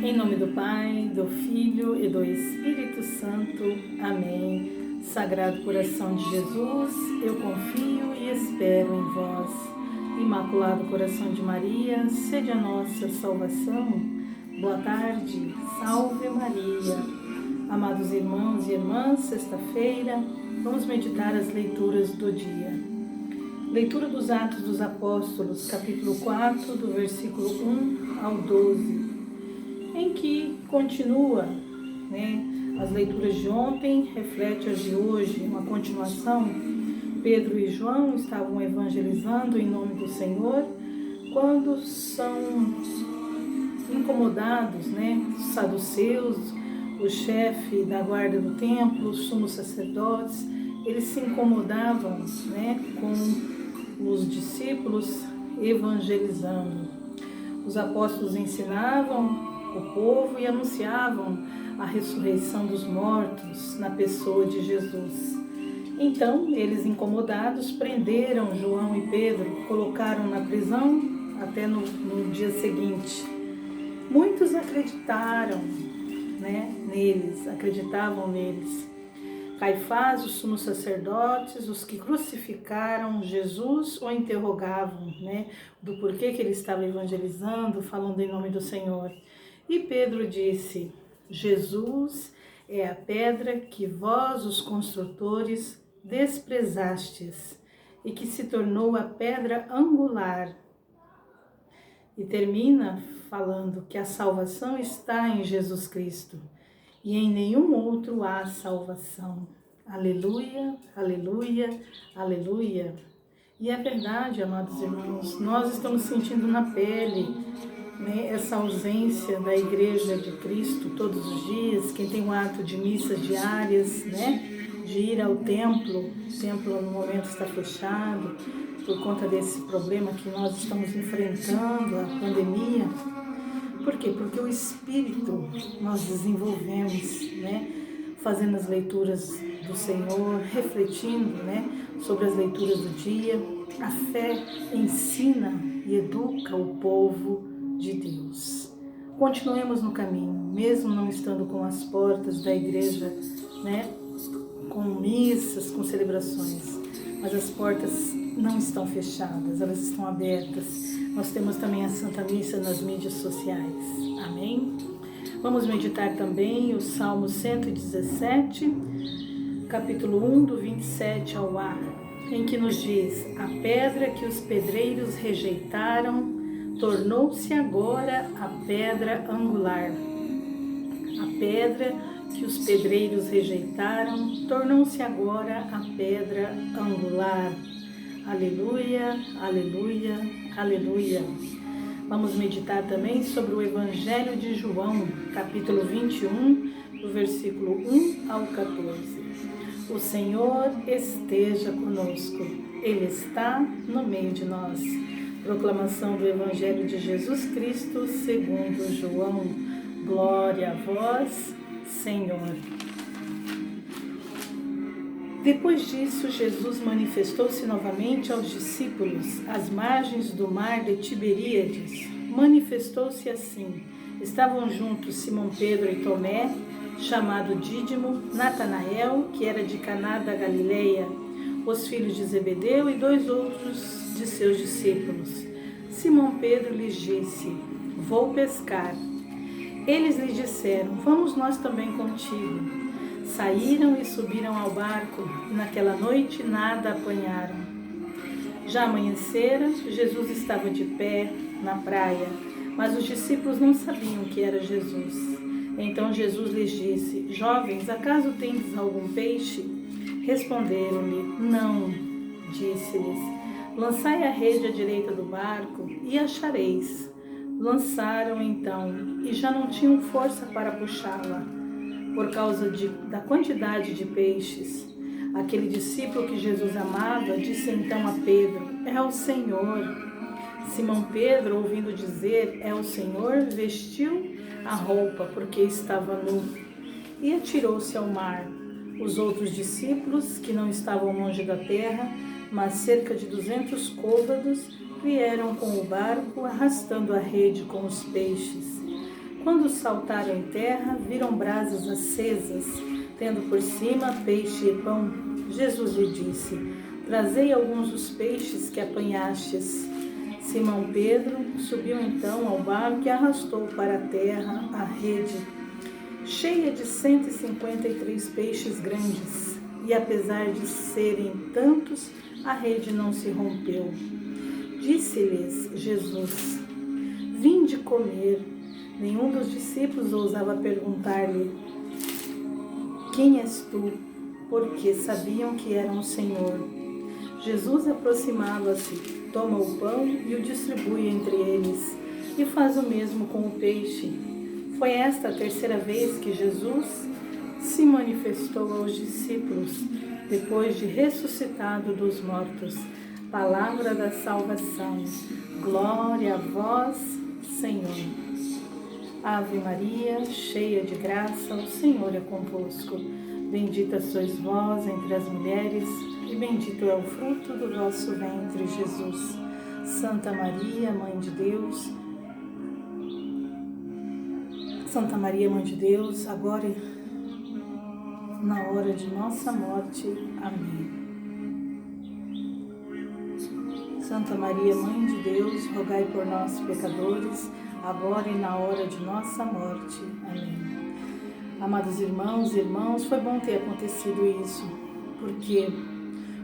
Em nome do Pai, do Filho e do Espírito Santo. Amém. Sagrado coração de Jesus, eu confio e espero em vós. Imaculado coração de Maria, sede a nossa salvação. Boa tarde, salve Maria. Amados irmãos e irmãs, sexta-feira, vamos meditar as leituras do dia. Leitura dos Atos dos Apóstolos, capítulo 4, do versículo 1 ao 12. Em que continua, as leituras de ontem, reflete as de hoje, uma continuação. Pedro e João estavam evangelizando em nome do Senhor, quando são incomodados, os saduceus, o chefe da guarda do templo, os sumos sacerdotes, eles se incomodavam, com os discípulos evangelizando. Os apóstolos ensinavam o povo e anunciavam a ressurreição dos mortos na pessoa de Jesus. Então, eles incomodados, prenderam João e Pedro, colocaram na prisão até no dia seguinte. Muitos acreditaram acreditavam neles. Caifás, os sumos sacerdotes, os que crucificaram Jesus o interrogavam, do porquê que ele estava evangelizando, falando em nome do Senhor. E Pedro disse: Jesus é a pedra que vós, os construtores, desprezastes e que se tornou a pedra angular. E termina falando que a salvação está em Jesus Cristo e em nenhum outro há salvação. Aleluia, aleluia, aleluia. E é verdade, amados irmãos, nós estamos sentindo na pele essa ausência da Igreja de Cristo todos os dias. Quem tem o hábito de missas diárias, de ir ao templo, o templo no momento está fechado por conta desse problema que nós estamos enfrentando, a pandemia. Por quê? Porque o Espírito nós desenvolvemos, fazendo as leituras do Senhor, refletindo, sobre as leituras do dia. A fé ensina e educa o povo de Deus. Continuemos no caminho, mesmo não estando com as portas da igreja, com missas, com celebrações, mas as portas não estão fechadas, elas estão abertas. Nós temos também a Santa Missa nas mídias sociais. Amém? Vamos meditar também o Salmo 117, capítulo 1, do 27 ao A, em que nos diz: a pedra que os pedreiros rejeitaram tornou-se agora a pedra angular. A pedra que os pedreiros rejeitaram tornou-se agora a pedra angular. Aleluia, aleluia, aleluia. Vamos meditar também sobre o Evangelho de João, capítulo 21, do versículo 1 ao 14. O Senhor esteja conosco, Ele está no meio de nós. Proclamação do Evangelho de Jesus Cristo segundo João. Glória a vós, Senhor. Depois disso, Jesus manifestou-se novamente aos discípulos às margens do mar de Tiberíades. Manifestou-se assim: estavam juntos Simão Pedro e Tomé, chamado Dídimo, Natanael, que era de Caná da Galileia, os filhos de Zebedeu e 2 outros de seus discípulos. Simão Pedro lhes disse: vou pescar. Eles lhe disseram: vamos nós também contigo. Saíram e subiram ao barco, e naquela noite nada apanharam. Já amanhecera, Jesus estava de pé na praia, mas os discípulos não sabiam que era Jesus. Então Jesus lhes disse: jovens, acaso tendes algum peixe? Responderam-lhe: não. Disse-lhes: lançai a rede à direita do barco e achareis. Lançaram então, e já não tinham força para puxá-la, por causa da quantidade de peixes. Aquele discípulo que Jesus amava disse então a Pedro: é o Senhor. Simão Pedro, ouvindo dizer é o Senhor, vestiu a roupa, porque estava nu, e atirou-se ao mar. Os outros discípulos, que não estavam longe da terra, mas cerca de 200 côvados, vieram com o barco, arrastando a rede com os peixes. Quando saltaram em terra, viram brasas acesas, tendo por cima peixe e pão. Jesus lhe disse: trazei alguns dos peixes que apanhastes. Simão Pedro subiu então ao barco e arrastou para a terra a rede, cheia de 153 peixes grandes. E apesar de serem tantos, a rede não se rompeu. Disse-lhes Jesus: vinde comer. Nenhum dos discípulos ousava perguntar-lhe: quem és tu? Porque sabiam que era o Senhor. Jesus aproximava-se, toma o pão e o distribui entre eles, e faz o mesmo com o peixe. Foi esta a terceira vez que Jesus se manifestou aos discípulos, depois de ressuscitado dos mortos. Palavra da salvação. Glória a vós, Senhor. Ave Maria, cheia de graça, o Senhor é convosco. Bendita sois vós entre as mulheres, e bendito é o fruto do vosso ventre, Jesus. Santa Maria, Mãe de Deus, Santa Maria, Mãe de Deus, agora e na hora de nossa morte. Amém. Santa Maria, Mãe de Deus, rogai por nós, pecadores, agora e na hora de nossa morte. Amém. Amados irmãos e irmãs, foi bom ter acontecido isso, porque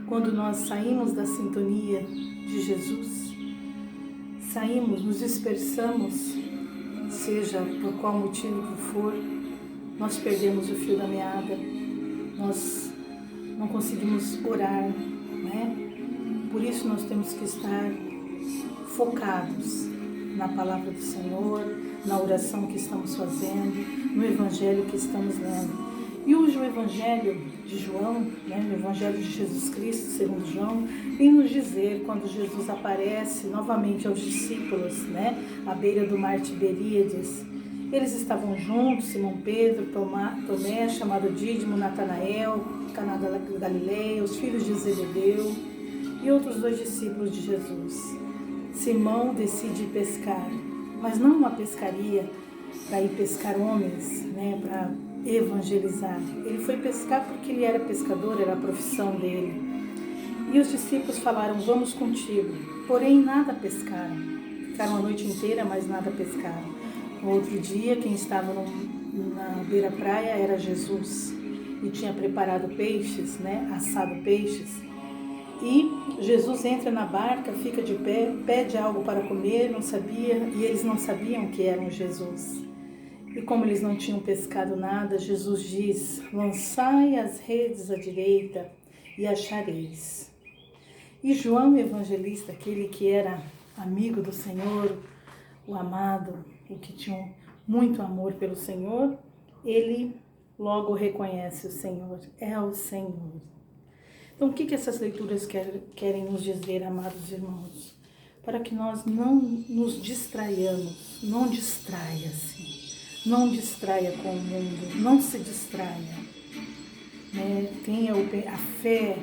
quando nós saímos da sintonia de Jesus, saímos, nos dispersamos, seja por qual motivo que for, nós perdemos o fio da meada, nós não conseguimos orar, né? Por isso nós temos que estar focados na palavra do Senhor, na oração que estamos fazendo, no Evangelho que estamos lendo. E hoje o Evangelho de João, né, o Evangelho de Jesus Cristo, segundo João, vem nos dizer quando Jesus aparece novamente aos discípulos, né, à beira do mar Tiberíades. Eles estavam juntos, Simão Pedro, Tomé, chamado Dídimo, Natanael, Caná da Galileia, os filhos de Zebedeu e outros 2 discípulos de Jesus. Simão decide pescar, mas não uma pescaria para ir pescar homens, né, para evangelizar. Ele foi pescar porque ele era pescador, era a profissão dele. E os discípulos falaram: vamos contigo. Porém, nada pescaram. Ficaram a noite inteira, mas nada pescaram. No outro dia, quem estava na beira-praia era Jesus e tinha preparado peixes, né, assado peixes. E Jesus entra na barca, fica de pé, pede algo para comer, não sabia, e eles não sabiam que eram Jesus. E como eles não tinham pescado nada, Jesus diz: lançai as redes à direita e achareis. E João Evangelista, aquele que era amigo do Senhor, o amado, o que tinha muito amor pelo Senhor, ele logo reconhece o Senhor, é o Senhor. Então, o que essas leituras querem nos dizer, amados irmãos? Para que nós não nos distraiamos, não distraia-se, não distraia com o mundo, não se distraia. Né? Tenha a fé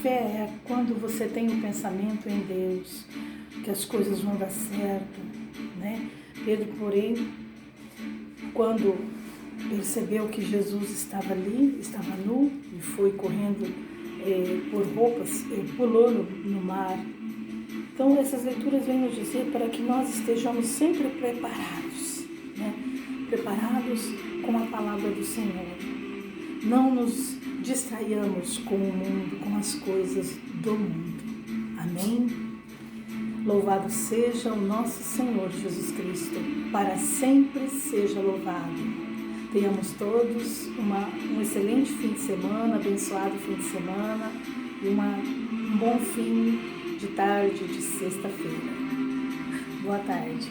é quando você tem o pensamento em Deus, que as coisas vão dar certo. Né? Pedro, porém, quando percebeu que Jesus estava ali, estava nu e foi correndo por roupas, pulou no mar. Então essas leituras vêm nos dizer para que nós estejamos sempre preparados, né? Preparados com a palavra do Senhor. Não nos distraiamos com o mundo, com as coisas do mundo. Amém? Louvado seja o nosso Senhor Jesus Cristo, para sempre seja louvado. Tenhamos todos um excelente fim de semana, abençoado fim de semana e um bom fim de tarde de sexta-feira. Boa tarde.